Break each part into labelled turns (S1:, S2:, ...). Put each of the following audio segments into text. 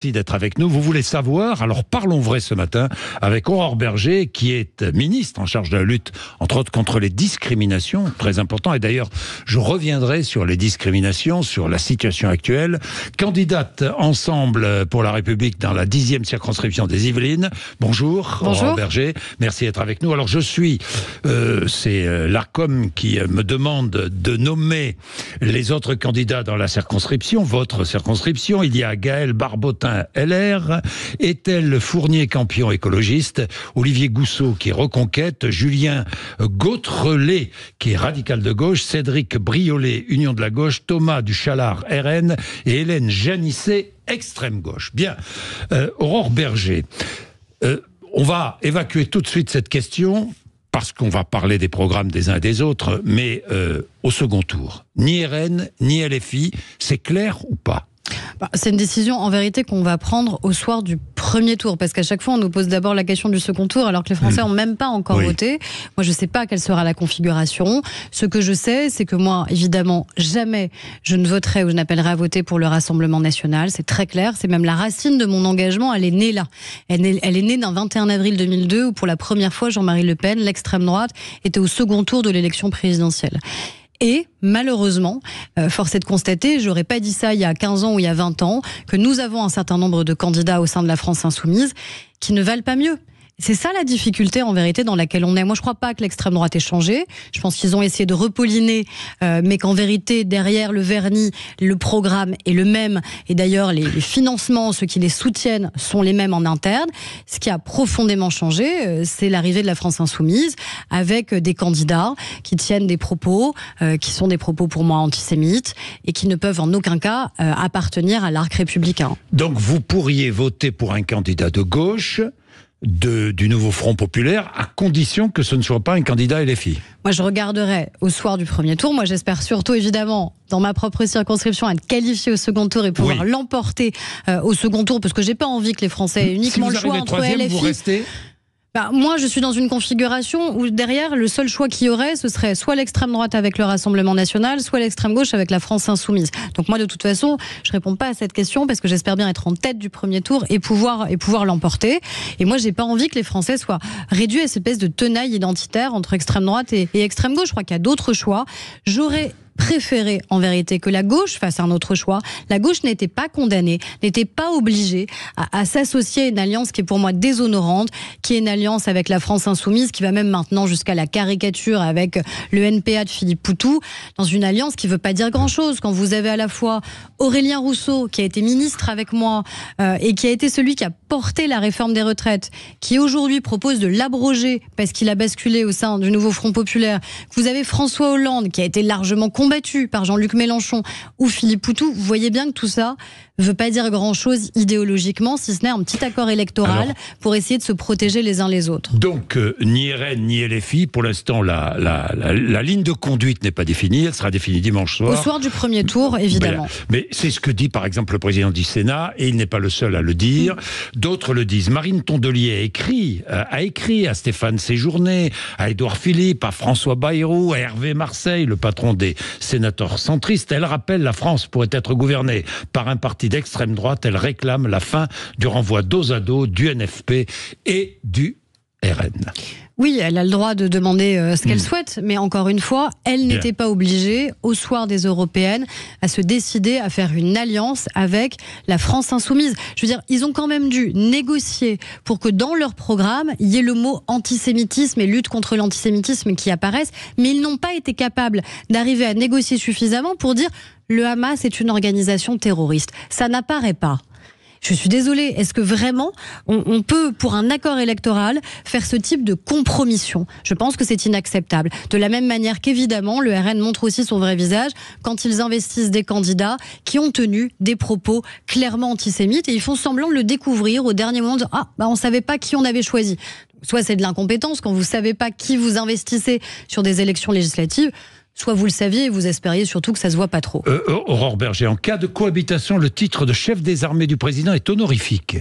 S1: Merci d'être avec nous. Vous voulez savoir, alors parlons vrai ce matin avec Aurore Bergé, qui est ministre en charge de la lutte, entre autres, contre les discriminations, très important. Et d'ailleurs, je reviendrai sur les discriminations, sur la situation actuelle. Candidate ensemble pour la République dans la 10e circonscription des Yvelines. Bonjour, Aurore Bergé. Merci d'être avec nous. Alors c'est l'ARCOM qui me demande de nommer les autres candidats dans la circonscription, votre circonscription. Il y a Gaël Barbotin, LR, Ethel Fournier-Campion, écologiste, Olivier Gousseau, qui est Reconquête, Julien Gautrelet, qui est radical de gauche, Cédric Briolet, Union de la gauche, Thomas Duchalard, RN, et Hélène Janisset, extrême gauche. Bien, Aurore Bergé, on va évacuer tout de suite cette question, parce qu'on va parler des programmes des uns et des autres, mais au second tour, ni RN, ni LFI, c'est clair ou pas ?
S2: C'est une décision en vérité qu'on va prendre au soir du premier tour, parce qu'à chaque fois on nous pose d'abord la question du second tour alors que les Français n'ont même pas encore voté. Moi je ne sais pas quelle sera la configuration. Ce que je sais, c'est que moi évidemment jamais je ne voterai ou je n'appellerai à voter pour le Rassemblement National, c'est très clair, c'est même la racine de mon engagement, elle est née là. Elle est née d'un 21 avril 2002 où pour la première fois Jean-Marie Le Pen, l'extrême droite, était au second tour de l'élection présidentielle. Et malheureusement, force est de constater, j'aurais pas dit ça il y a 15 ans ou il y a 20 ans, que nous avons un certain nombre de candidats au sein de la France insoumise qui ne valent pas mieux. C'est ça la difficulté en vérité dans laquelle on est. Moi je crois pas que l'extrême droite ait changé. Je pense qu'ils ont essayé de repauliner, mais qu'en vérité derrière le vernis, le programme est le même. Et d'ailleurs les financements, ceux qui les soutiennent sont les mêmes en interne. Ce qui a profondément changé, c'est l'arrivée de la France insoumise avec des candidats qui tiennent des propos, qui sont des propos pour moi antisémites et qui ne peuvent en aucun cas appartenir à l'arc républicain.
S1: Donc vous pourriez voter pour un candidat de gauche du nouveau Front Populaire, à condition que ce ne soit pas un candidat LFI.
S2: Moi, je regarderai au soir du premier tour. Moi, j'espère surtout, évidemment, dans ma propre circonscription, être qualifié au second tour et pouvoir l'emporter au second tour, parce que j'ai pas envie que les Français aient uniquement le choix entre LFI.
S1: Vous restez ?
S2: Moi, je suis dans une configuration où derrière, le seul choix qu'il y aurait, ce serait soit l'extrême droite avec le Rassemblement National, soit l'extrême gauche avec la France Insoumise. Donc moi, de toute façon, je réponds pas à cette question parce que j'espère bien être en tête du premier tour et pouvoir l'emporter. Et moi, j'ai pas envie que les Français soient réduits à cette espèce de tenaille identitaire entre extrême droite et extrême gauche. Je crois qu'il y a d'autres choix. J'aurais préféré en vérité que la gauche fasse un autre choix. La gauche n'était pas condamnée, n'était pas obligée à s'associer à une alliance qui est pour moi déshonorante, qui est une alliance avec la France Insoumise, qui va même maintenant jusqu'à la caricature avec le NPA de Philippe Poutou, dans une alliance qui ne veut pas dire grand-chose. Quand vous avez à la fois Aurélien Rousseau, qui a été ministre avec moi, et qui a été celui qui a porté la réforme des retraites, qui aujourd'hui propose de l'abroger parce qu'il a basculé au sein du nouveau Front Populaire. Vous avez François Hollande, qui a été largement combattu par Jean-Luc Mélenchon ou Philippe Poutou. Vous voyez bien que tout ça ne veut pas dire grand-chose idéologiquement, si ce n'est un petit accord électoral pour essayer de se protéger les uns les autres.
S1: Donc, ni RN ni LFI, pour l'instant, la ligne de conduite n'est pas définie, elle sera définie dimanche soir.
S2: Au soir du premier tour, évidemment.
S1: Mais c'est ce que dit, par exemple, le président du Sénat, et il n'est pas le seul à le dire. D'autres le disent. Marine Tondelier a écrit à Stéphane Séjourné, à Édouard Philippe, à François Bayrou, à Hervé Marseille, le patron des sénateurs centristes. Elle rappelle la France pourrait être gouvernée par un parti d'extrême droite. Elle réclame la fin du renvoi dos à dos du NFP et du RN.
S2: Oui, elle a le droit de demander ce qu'elle souhaite, mais encore une fois, elle n'était pas obligée, au soir des européennes, à se décider à faire une alliance avec la France insoumise. Je veux dire, ils ont quand même dû négocier pour que dans leur programme, il y ait le mot antisémitisme et lutte contre l'antisémitisme qui apparaissent, mais ils n'ont pas été capables d'arriver à négocier suffisamment pour dire le Hamas est une organisation terroriste. Ça n'apparaît pas. Je suis désolée, est-ce que vraiment on peut, pour un accord électoral, faire ce type de compromission ? Je pense que c'est inacceptable. De la même manière qu'évidemment, le RN montre aussi son vrai visage quand ils investissent des candidats qui ont tenu des propos clairement antisémites et ils font semblant de le découvrir au dernier moment. On ne savait pas qui on avait choisi. Soit c'est de l'incompétence quand vous ne savez pas qui vous investissez sur des élections législatives. Soit vous le saviez et vous espériez surtout que ça se voit pas trop.
S1: Aurore Bergé, en cas de cohabitation, le titre de chef des armées du président est honorifique.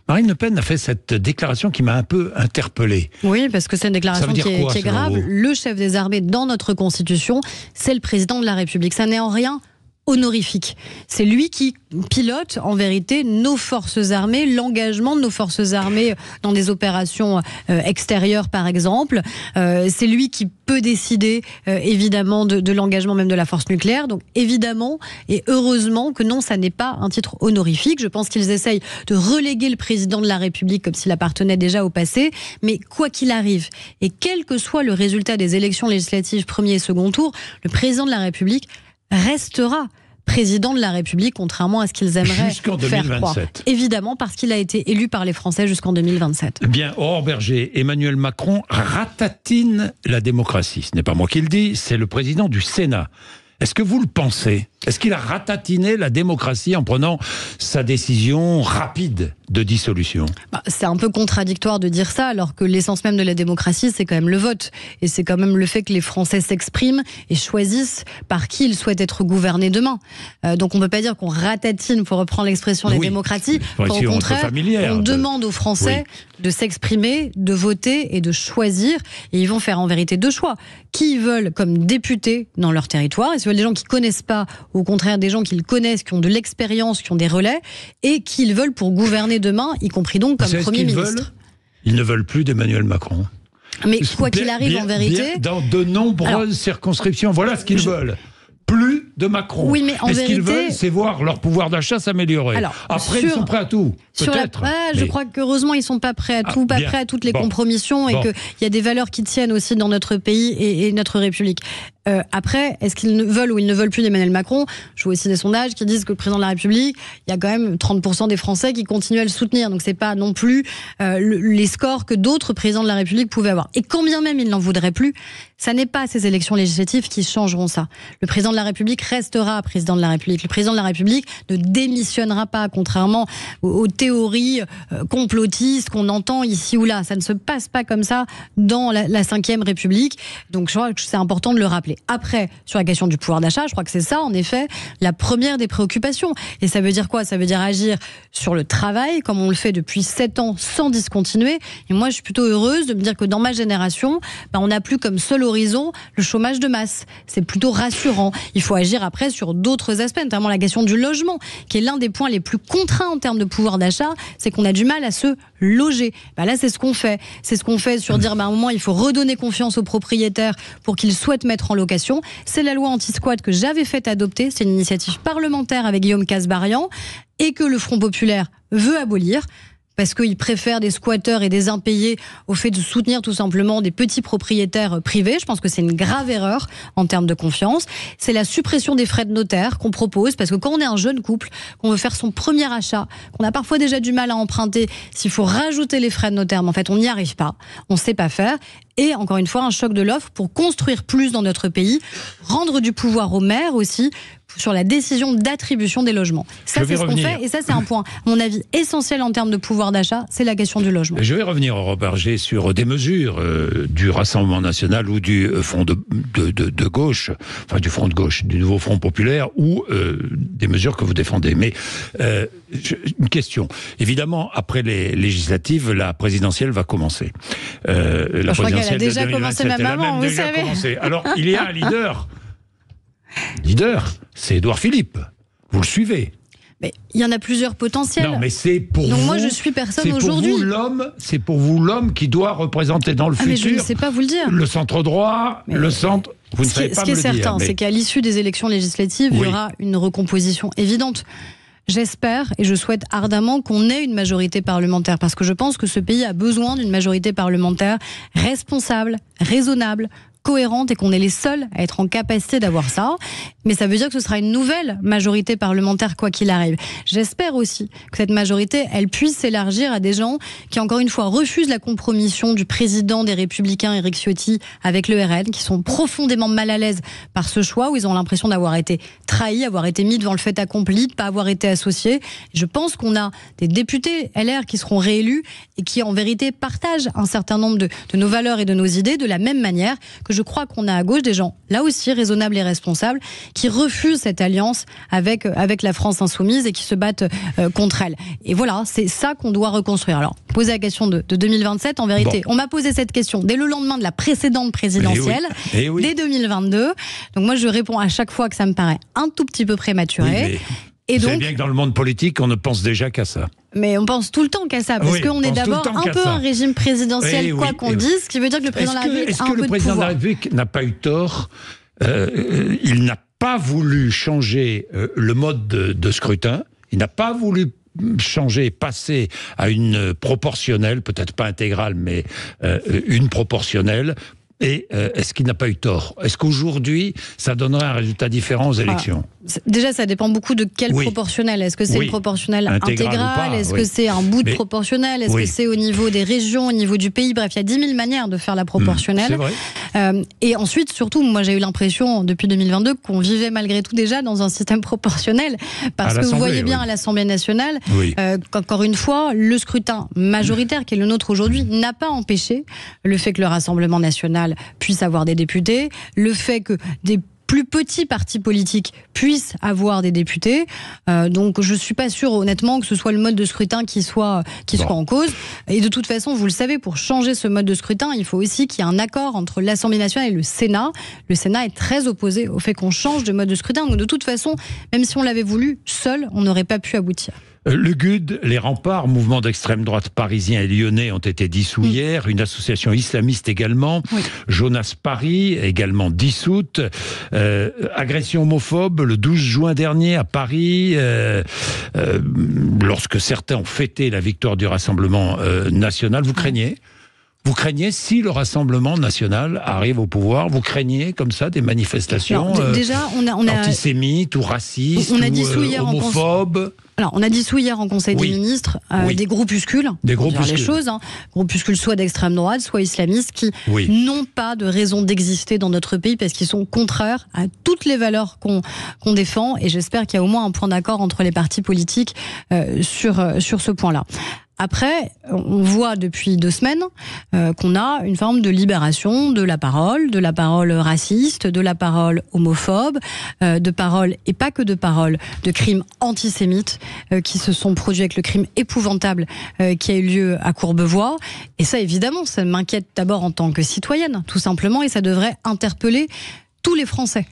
S1: Marine Le Pen a fait cette déclaration qui m'a un peu interpellé.
S2: Oui, parce que c'est une déclaration qui est grave. Le chef des armées dans notre Constitution, c'est le président de la République. Ça n'est en rien honorifique. C'est lui qui pilote en vérité nos forces armées, l'engagement de nos forces armées dans des opérations extérieures par exemple. C'est lui qui peut décider évidemment de l'engagement même de la force nucléaire. Donc évidemment et heureusement que non, ça n'est pas un titre honorifique. Je pense qu'ils essayent de reléguer le président de la République comme s'il appartenait déjà au passé. Mais quoi qu'il arrive, et quel que soit le résultat des élections législatives premier et second tour, le président de la République restera président de la République, contrairement à ce qu'ils aimeraient
S1: jusqu'en
S2: faire
S1: 2027.
S2: croire. Évidemment, parce qu'il a été élu par les Français jusqu'en 2027.
S1: Bien, Aurore Bergé, Emmanuel Macron ratatine la démocratie. Ce n'est pas moi qui le dis, c'est le président du Sénat. Est-ce que vous le pensez ? Est-ce qu'il a ratatiné la démocratie en prenant sa décision rapide de dissolution ?
S2: C'est un peu contradictoire de dire ça, alors que l'essence même de la démocratie, c'est quand même le vote. Et c'est quand même le fait que les Français s'expriment et choisissent par qui ils souhaitent être gouvernés demain. Donc on ne peut pas dire qu'on ratatine, pour reprendre l'expression, la démocratie. Au contraire, on demande aux Français de s'exprimer, de voter et de choisir. Et ils vont faire en vérité deux choix. Qui ils veulent comme députés dans leur territoire, et s'ils veulent des gens qui ne connaissent pas, au contraire des gens qu'ils connaissent, qui ont de l'expérience, qui ont des relais, et qui ils veulent pour gouverner demain, y compris donc comme Premier ministre.
S1: Ils ne veulent plus d'Emmanuel Macron.
S2: Mais quoi qu'il arrive, en vérité...
S1: dans de nombreuses circonscriptions, voilà ce qu'ils veulent. Plus de Macron.
S2: Oui, mais en vérité...
S1: ce qu'ils veulent, c'est voir leur pouvoir d'achat s'améliorer. Après, ils sont prêts à tout.
S2: Je crois qu'heureusement, ils ne sont pas prêts à tout, prêts à toutes les compromissions, et qu'il y a des valeurs qui tiennent aussi dans notre pays et notre République. Après, est-ce qu'ils veulent ou ils ne veulent plus d'Emmanuel Macron ? Je vois aussi des sondages qui disent que le président de la République, il y a quand même 30% des Français qui continuent à le soutenir. Donc c'est pas non plus les scores que d'autres présidents de la République pouvaient avoir. Et quand bien même ils n'en voudraient plus, ça n'est pas ces élections législatives qui changeront ça. Le président de la République restera président de la République. Le président de la République ne démissionnera pas, contrairement aux théories complotistes qu'on entend ici ou là. Ça ne se passe pas comme ça dans la Ve République. Donc je crois que c'est important de le rappeler. Après, sur la question du pouvoir d'achat, je crois que c'est ça, en effet, la première des préoccupations. Et ça veut dire quoi ? Ça veut dire agir sur le travail, comme on le fait depuis 7 ans, sans discontinuer. Et moi, je suis plutôt heureuse de me dire que dans ma génération, on n'a plus comme seul horizon le chômage de masse. C'est plutôt rassurant. Il faut agir après sur d'autres aspects, notamment la question du logement, qui est l'un des points les plus contraints en termes de pouvoir d'achat, c'est qu'on a du mal à se loger. Là, c'est ce qu'on fait. C'est ce qu'on fait sur dire, à un moment, il faut redonner confiance aux propriétaires pour qu'ils souhaitent mettre en location. C'est la loi anti-squat que j'avais fait adopter. C'est une initiative parlementaire avec Guillaume Kasbarian et que le Front populaire veut abolir. Parce qu'ils préfèrent des squatteurs et des impayés au fait de soutenir tout simplement des petits propriétaires privés. Je pense que c'est une grave erreur en termes de confiance. C'est la suppression des frais de notaire qu'on propose, parce que quand on est un jeune couple, qu'on veut faire son premier achat, qu'on a parfois déjà du mal à emprunter, s'il faut rajouter les frais de notaire, mais en fait on n'y arrive pas, on ne sait pas faire. Et encore une fois, un choc de l'offre pour construire plus dans notre pays, rendre du pouvoir aux maires aussi, sur la décision d'attribution des logements. Ça, c'est ce qu'on fait, et ça, c'est un point, à mon avis, essentiel en termes de pouvoir d'achat, c'est la question du logement.
S1: Je vais revenir, Aurore Bergé, sur des mesures du Rassemblement national ou du front de gauche, enfin du front de gauche, du nouveau Front populaire, ou des mesures que vous défendez. Mais une question. Évidemment, après les législatives, la présidentielle va commencer.
S2: Je crois qu'elle a déjà commencé, même avant, vous savez.
S1: Commencé. Alors, il y a un leader, c'est Édouard Philippe. Vous le suivez.
S2: Mais il y en a plusieurs potentiels.
S1: Non, mais c'est pour
S2: Donc
S1: vous.
S2: Moi, je suis personne aujourd'hui.
S1: C'est pour vous l'homme qui doit représenter dans le futur.
S2: Mais je ne sais pas vous le dire.
S1: Le centre droit, le centre. Vous ne savez pas me le dire.
S2: Ce qui est certain, c'est qu'à l'issue des élections législatives, il y aura une recomposition évidente. J'espère et je souhaite ardemment qu'on ait une majorité parlementaire, parce que je pense que ce pays a besoin d'une majorité parlementaire responsable, raisonnable, cohérente, et qu'on est les seuls à être en capacité d'avoir ça. Mais ça veut dire que ce sera une nouvelle majorité parlementaire, quoi qu'il arrive. J'espère aussi que cette majorité, elle puisse s'élargir à des gens qui, encore une fois, refusent la compromission du président des Républicains, Éric Ciotti, avec le RN, qui sont profondément mal à l'aise par ce choix, où ils ont l'impression d'avoir été trahis, avoir été mis devant le fait accompli, de ne pas avoir été associés. Je pense qu'on a des députés LR qui seront réélus et qui, en vérité, partagent un certain nombre de nos valeurs et de nos idées de la même manière que que je crois qu'on a à gauche des gens, là aussi raisonnables et responsables, qui refusent cette alliance avec la France insoumise et qui se battent contre elle. Et voilà, c'est ça qu'on doit reconstruire. Alors, poser la question de 2027, en vérité, on m'a posé cette question dès le lendemain de la précédente présidentielle, dès 2022. Donc moi, je réponds à chaque fois que ça me paraît un tout petit peu prématuré.
S1: Et donc, vous savez bien que dans le monde politique, on ne pense déjà qu'à ça.
S2: Mais on pense tout le temps qu'à ça, parce qu'on est d'abord un peu un régime présidentiel, quoi qu'on dise, ce qui veut dire que le président de la République a un peu de pouvoir. Est-ce que le président de la République
S1: n'a pas eu tort? Il n'a pas voulu changer le mode de scrutin, il n'a pas voulu changer, passer à une proportionnelle, peut-être pas intégrale, mais une proportionnelle. Et est-ce qu'il n'a pas eu tort? Est-ce qu'aujourd'hui, ça donnerait un résultat différent aux élections?
S2: Déjà, ça dépend beaucoup de quel proportionnel. Est-ce que c'est une proportionnelle intégrale? Est-ce que c'est un bout de proportionnel? Est-ce que c'est au niveau des régions, au niveau du pays? Bref, il y a 10 000 manières de faire la proportionnelle.
S1: C'est vrai.
S2: Et ensuite, surtout, moi j'ai eu l'impression, depuis 2022, qu'on vivait malgré tout déjà dans un système proportionnel. Parce que vous voyez bien à l'Assemblée nationale, qu'encore une fois, le scrutin majoritaire, qui est le nôtre aujourd'hui, n'a pas empêché le fait que le Rassemblement national puisse avoir des députés, le fait que des plus petits partis politiques puissent avoir des députés. Donc je ne suis pas sûre honnêtement que ce soit le mode de scrutin qui soit en cause. Et de toute façon, vous le savez, pour changer ce mode de scrutin, il faut aussi qu'il y ait un accord entre l'Assemblée nationale et le Sénat. Le Sénat est très opposé au fait qu'on change de mode de scrutin. Donc de toute façon, même si on l'avait voulu, seul, on n'aurait pas pu aboutir.
S1: Le GUD, les remparts, mouvement d'extrême droite parisien et lyonnais, ont été dissous hier. Une association islamiste également. Jonas Paris, également dissoute. Agression homophobe le 12 juin dernier à Paris, lorsque certains ont fêté la victoire du Rassemblement national. Vous craignez ? Vous craignez, si le Rassemblement national arrive au pouvoir, vous craignez comme ça des manifestations
S2: déjà, on a
S1: antisémites ou racistes ou homophobes?
S2: Alors, on a dissous hier en Conseil des ministres des groupuscules, groupuscules soit d'extrême droite, soit islamistes, qui n'ont pas de raison d'exister dans notre pays parce qu'ils sont contraires à toutes les valeurs qu'on défend. Et j'espère qu'il y a au moins un point d'accord entre les partis politiques sur ce point-là. Après, on voit depuis 2 semaines qu'on a une forme de libération de la parole raciste, de la parole homophobe, de parole, et pas que de parole, de crimes antisémites qui se sont produits avec le crime épouvantable qui a eu lieu à Courbevoie. Et ça, évidemment, ça m'inquiète d'abord en tant que citoyenne, tout simplement, et ça devrait interpeller tous les Français.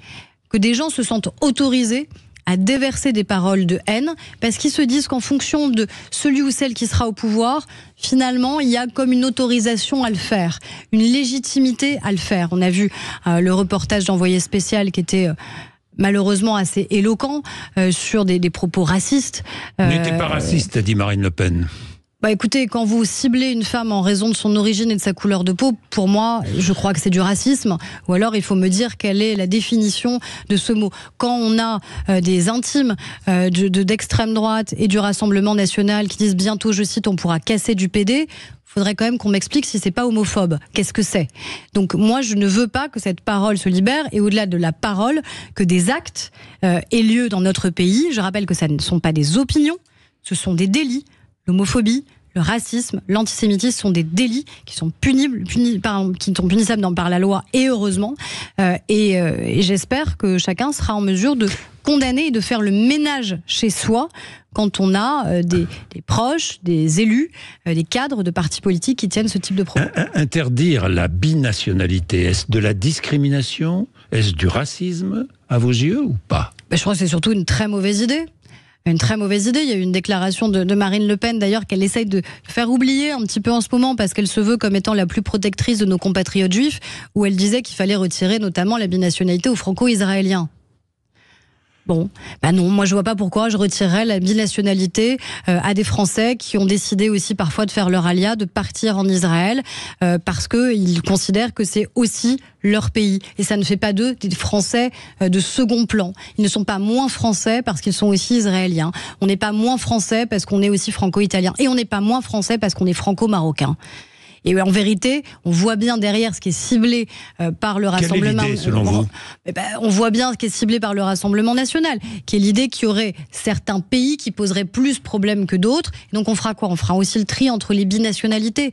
S2: Que des gens se sentent autorisés à déverser des paroles de haine, parce qu'ils se disent qu'en fonction de celui ou celle qui sera au pouvoir, finalement, il y a comme une autorisation à le faire, une légitimité à le faire. On a vu le reportage d'Envoyé spécial qui était malheureusement assez éloquent sur des propos racistes.
S1: N'était pas raciste, a dit Marine Le Pen.
S2: Bah écoutez, quand vous ciblez une femme en raison de son origine et de sa couleur de peau, pour moi, je crois que c'est du racisme. Ou alors, il faut me dire quelle est la définition de ce mot. Quand on a des intimes d'extrême droite et du Rassemblement national qui disent bientôt, je cite, on pourra casser du PD, faudrait quand même qu'on m'explique si c'est pas homophobe. Qu'est-ce que c'est? Donc moi, je ne veux pas que cette parole se libère, et au-delà de la parole, que des actes aient lieu dans notre pays. Je rappelle que ça ne sont pas des opinions, ce sont des délits. L'homophobie, le racisme, l'antisémitisme sont des délits qui sont punissables par la loi, et heureusement. Et j'espère que chacun sera en mesure de condamner et de faire le ménage chez soi quand on a des proches, des élus, des cadres de partis politiques qui tiennent ce type de propos. Interdire la binationalité, est-ce de la discrimination? Est-ce du racisme à vos yeux ou pas? Je crois que c'est surtout une très mauvaise idée. Une très mauvaise idée. Il y a eu une déclaration de Marine Le Pen, d'ailleurs, qu'elle essaye de faire oublier un petit peu en ce moment, parce qu'elle se veut comme étant la plus protectrice de nos compatriotes juifs, où elle disait qu'il fallait retirer notamment la binationalité aux franco-israéliens. Bon, bah non, moi je vois pas pourquoi je retirerais la binationalité à des Français qui ont décidé aussi parfois de faire leur alia, de partir en Israël, parce qu'ils considèrent que c'est aussi leur pays. Et ça ne fait pas d'eux des Français de second plan. Ils ne sont pas moins Français parce qu'ils sont aussi Israéliens. On n'est pas moins Français parce qu'on est aussi franco-italien. Et on n'est pas moins Français parce qu'on est franco-marocain. Et en vérité, on voit bien derrière ce qui est ciblé par le Rassemblement. Quelle est l'idée, selon vous ? On voit bien ce qui est ciblé par le Rassemblement national, qui est l'idée qu'il y aurait certains pays qui poseraient plus problème que d'autres. Et donc on fera quoi ? On fera aussi le tri entre les binationalités.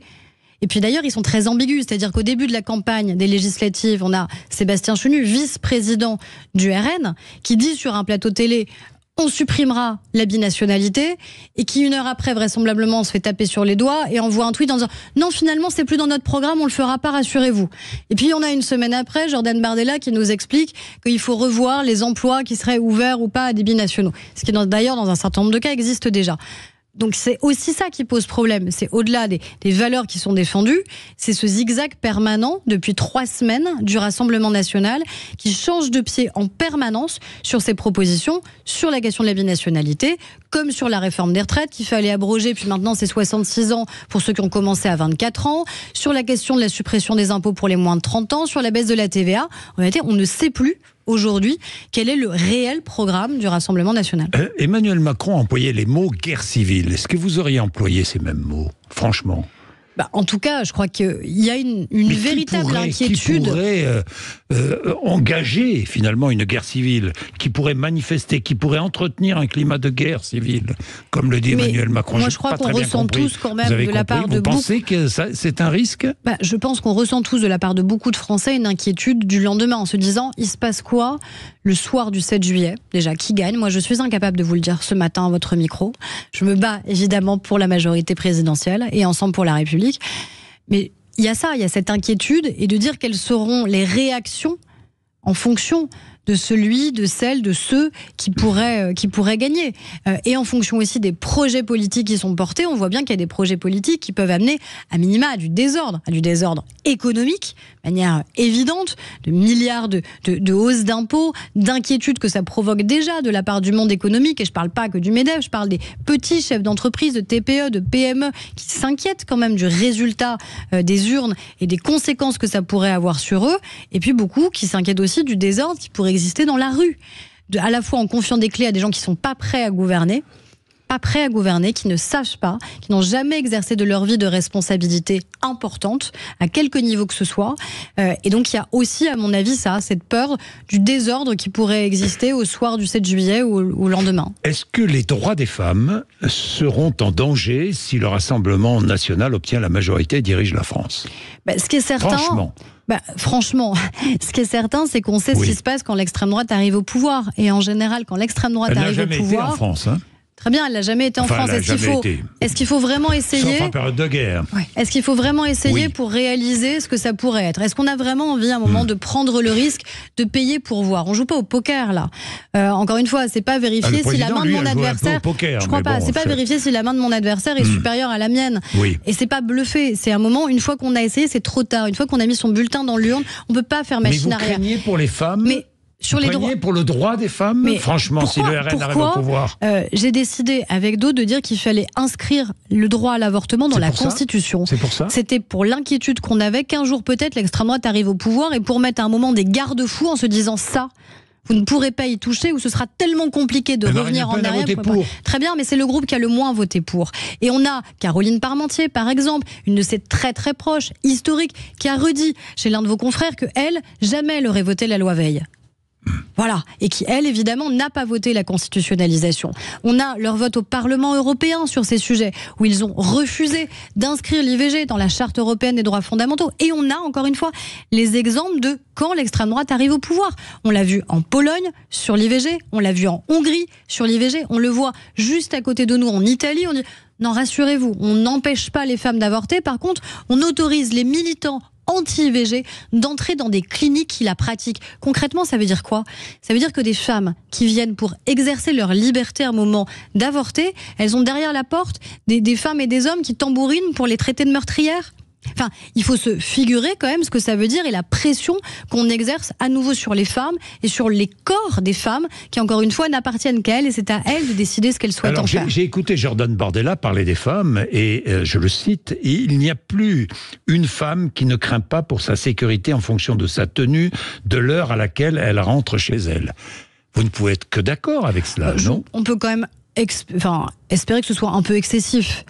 S2: Et puis d'ailleurs, ils sont très ambigus, c'est-à-dire qu'au début de la campagne des législatives, on a Sébastien Chenu, vice-président du RN, qui dit sur un plateau télé on supprimera la binationalité, et qui, une heure après, vraisemblablement, se fait taper sur les doigts et envoie un tweet en disant non, finalement, c'est plus dans notre programme, on le fera pas, rassurez-vous. Et puis, on a une semaine après, Jordan Bardella qui nous explique qu'il faut revoir les emplois qui seraient ouverts ou pas à des binationaux. Ce qui, d'ailleurs, dans un certain nombre de cas, existe déjà. Donc c'est aussi ça qui pose problème. C'est au-delà des valeurs qui sont défendues, c'est ce zigzag permanent depuis 3 semaines du Rassemblement national qui change de pied en permanence sur ses propositions, sur la question de la binationalité, comme sur la réforme des retraites qu'il fallait abroger, puis maintenant c'est 66 ans pour ceux qui ont commencé à 24 ans, sur la question de la suppression des impôts pour les moins de 30 ans, sur la baisse de la TVA. En réalité, on ne sait plus aujourd'hui quel est le réel programme du Rassemblement national.
S1: Emmanuel Macron employait les mots guerre civile. Est-ce que vous auriez employé ces mêmes mots, franchement ?
S2: En tout cas, je crois qu'il y a une véritable inquiétude.
S1: Qui pourrait engager finalement une guerre civile, qui pourrait manifester, qui pourrait entretenir un climat de guerre civile, comme le dit Emmanuel Macron.
S2: Moi, je crois qu'on ressent tous quand même de la part de
S1: beaucoup... Vous pensez que c'est un risque ?
S2: Je pense qu'on ressent tous de la part de beaucoup de Français une inquiétude du lendemain, en se disant, il se passe quoi le soir du 7 juillet ? Déjà, qui gagne ? Moi, je suis incapable de vous le dire ce matin à votre micro. Je me bats évidemment pour la majorité présidentielle et Ensemble pour la République. Mais il y a cette inquiétude, et de dire quelles seront les réactions en fonction de celle de ceux qui pourraient gagner. Et en fonction aussi des projets politiques qui sont portés, on voit bien qu'il y a des projets politiques qui peuvent amener à minima à du désordre économique, de manière évidente, de milliards de hausses d'impôts, d'inquiétudes que ça provoque déjà de la part du monde économique. Et je ne parle pas que du MEDEF, je parle des petits chefs d'entreprise, de TPE, de PME, qui s'inquiètent quand même du résultat des urnes et des conséquences que ça pourrait avoir sur eux. Et puis beaucoup qui s'inquiètent aussi du désordre qui pourrait exister dans la rue, à la fois en confiant des clés à des gens qui sont pas prêts à gouverner, qui ne savent pas, qui n'ont jamais exercé de leur vie de responsabilité importante, à quelque niveau que ce soit. Et donc il y a aussi, à mon avis, cette peur du désordre qui pourrait exister au soir du 7 juillet ou au lendemain. Est-ce que les droits des femmes seront en danger si le Rassemblement national obtient la majorité et dirige la France ? Ce qui est certain... Franchement, ce qui est certain, c'est qu'on sait ce qui se passe quand l'extrême droite arrive au pouvoir. Et en général, quand l'extrême droite arrive au pouvoir... Elle n'a jamais été en France, hein ? Très bien, elle n'a jamais été en France. Est-ce qu'il faut vraiment essayer... Sauf en période de guerre. Est-ce qu'il faut vraiment essayer pour réaliser ce que ça pourrait être ? Est-ce qu'on a vraiment envie à un moment de prendre le risque de payer pour voir ? On ne joue pas au poker, là. Encore une fois, c'est pas vérifier si la main de mon adversaire... Je crois pas. C'est pas vérifier si la main de mon adversaire est supérieure à la mienne. Et c'est pas bluffer. C'est un moment, une fois qu'on a essayé, c'est trop tard. Une fois qu'on a mis son bulletin dans l'urne, on peut pas faire machine arrière. Mais vous craignez pour les femmes ? Sur les droits, pour le droit des femmes, mais franchement, si le RN arrive au pouvoir. J'ai décidé avec d'autres de dire qu'il fallait inscrire le droit à l'avortement dans la Constitution. C'est pour ça. C'était pour l'inquiétude qu'on avait qu'un jour peut-être l'extrême droite arrive au pouvoir, et pour mettre à un moment des garde-fous en se disant ça. Vous ne pourrez pas y toucher, ou ce sera tellement compliqué de revenir en arrière. Très bien, mais c'est le groupe qui a le moins voté pour. Et on a Caroline Parmentier, par exemple, une de ses très très proches, historique, qui a redit chez l'un de vos confrères que elle, jamais elle aurait voté la loi Veil. Voilà, et qui, elle, évidemment, n'a pas voté la constitutionnalisation. On a leur vote au Parlement européen sur ces sujets, où ils ont refusé d'inscrire l'IVG dans la Charte européenne des droits fondamentaux. Et on a, encore une fois, les exemples de quand l'extrême droite arrive au pouvoir. On l'a vu en Pologne, sur l'IVG, on l'a vu en Hongrie, sur l'IVG, on le voit juste à côté de nous, en Italie, on dit, non, rassurez-vous, on n'empêche pas les femmes d'avorter, par contre, on autorise les militants anti-IVG d'entrer dans des cliniques qui la pratiquent. Concrètement, ça veut dire quoi ? Ça veut dire que des femmes qui viennent pour exercer leur liberté à un moment d'avorter, elles ont derrière la porte des femmes et des hommes qui tambourinent pour les traiter de meurtrières. Enfin, il faut se figurer quand même ce que ça veut dire et la pression qu'on exerce à nouveau sur les femmes et sur les corps des femmes qui, encore une fois, n'appartiennent qu'à elles, et c'est à elles de décider ce qu'elles souhaitent en faire. J'ai écouté Jordan Bardella parler des femmes et je le cite, il n'y a plus une femme qui ne craint pas pour sa sécurité en fonction de sa tenue, de l'heure à laquelle elle rentre chez elle. Vous ne pouvez être que d'accord avec cela, non ? On peut quand même espérer que ce soit un peu excessif.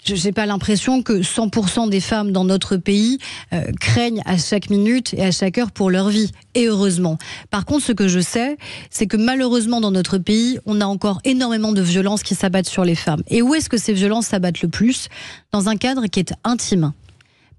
S2: Je n'ai pas l'impression que 100% des femmes dans notre pays craignent à chaque minute et à chaque heure pour leur vie. Et heureusement. Par contre, ce que je sais, c'est que malheureusement dans notre pays, on a encore énormément de violences qui s'abattent sur les femmes. Et où est-ce que ces violences s'abattent le plus ? Dans un cadre qui est intime.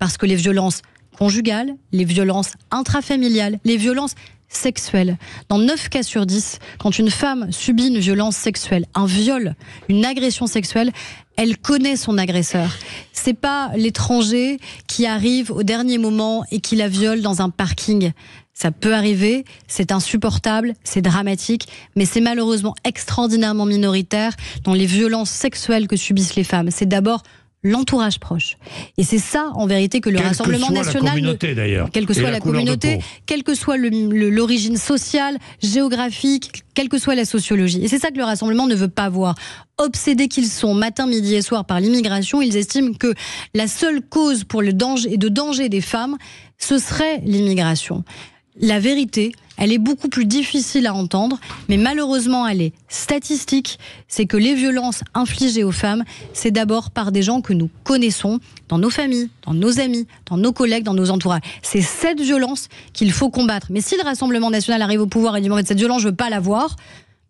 S2: Parce que les violences conjugales, les violences intrafamiliales, les violences sexuelles. Dans 9 cas sur 10, quand une femme subit une violence sexuelle, un viol, une agression sexuelle, elle connaît son agresseur. C'est pas l'étranger qui arrive au dernier moment et qui la viole dans un parking. Ça peut arriver, c'est insupportable, c'est dramatique, mais c'est malheureusement extraordinairement minoritaire dans les violences sexuelles que subissent les femmes. C'est d'abord l'entourage proche. Et c'est ça, en vérité, que le Rassemblement national...
S1: Quelle que soit la communauté, d'ailleurs.
S2: Quelle que soit la communauté, quelle que soit l'origine sociale, géographique, quelle que soit la sociologie. Et c'est ça que le Rassemblement ne veut pas voir. Obsédés qu'ils sont, matin, midi et soir, par l'immigration, ils estiment que la seule cause pour le danger et de danger des femmes, ce serait l'immigration. La vérité, elle est beaucoup plus difficile à entendre, mais malheureusement, elle est statistique. C'est que les violences infligées aux femmes, c'est d'abord par des gens que nous connaissons, dans nos familles, dans nos amis, dans nos collègues, dans nos entourages. C'est cette violence qu'il faut combattre. Mais si le Rassemblement national arrive au pouvoir et dit « en fait, cette violence, je ne veux pas la voir »,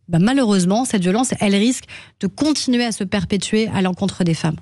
S2: malheureusement, cette violence, elle risque de continuer à se perpétuer à l'encontre des femmes.